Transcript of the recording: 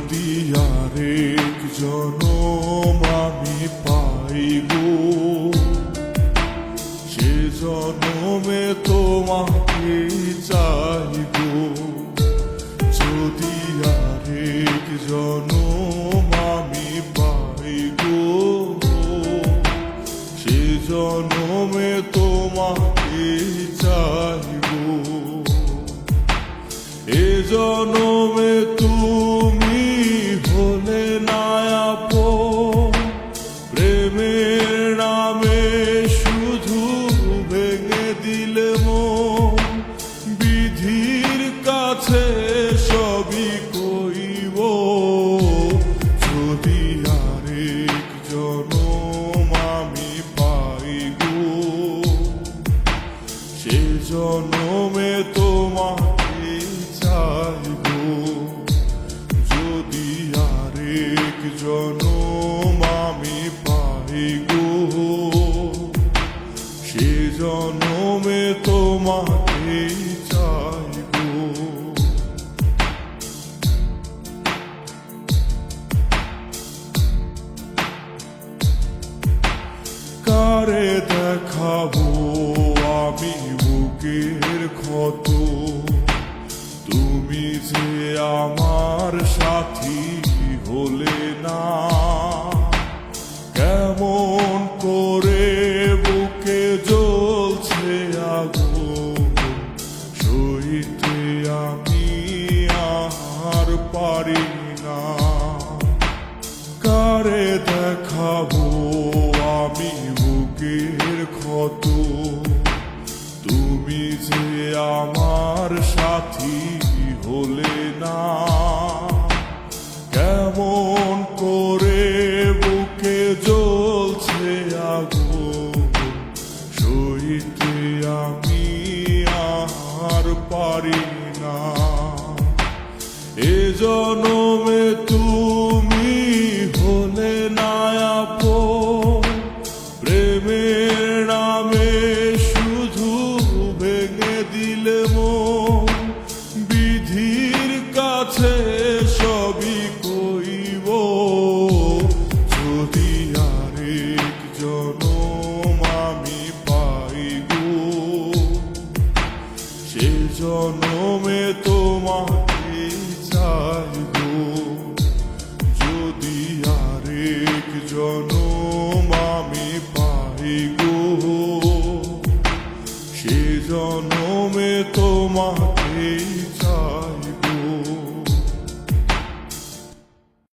যদি আরেক জনম আমি পাই গো, সে জনমে তোমাকে চাই গো। যদি আরেক জনম আমি পাই গো, সে জনমে তোমাকে চাই গো। এ জনমে তুমি হলে না আপন, প্রেমের নামে শুধু ভেঙে দিলে মন। বিধির কাছে সবই কইব, যদি আরেক জনম আমি পাই গো, সে জনমে তোমাকে চাই গো। যদি আরেক জনম আমি পাই গো, সে জনমে তোমাকে চাই গো। কারে দেখাবো আমি বুকের ক্ষত, তুমি যে আমার সাথী হলে না। কেমন করে বুকে জ্বলছে আগুন, সইতে আমি আর পারি না। কারে দেখাবো আমি বুকের ক্ষত, তুমি যে আমার সাথী হলে না। কেমন করে বুকে জ্বলছে আগুন, সইতে আমি আর পারি না। এ জনমে তুমি হলে না আপন, প্রেমের নামে শুধু ভেঙে দিলে মন। বিধির কাছে সবই কইব, যদি আরেক জনম আমি পাই গো, সে জনমে তোমাকে চাই গো। যদি আরেক জনম আমি পাই গো, সে জনমে তোমাকে চাই।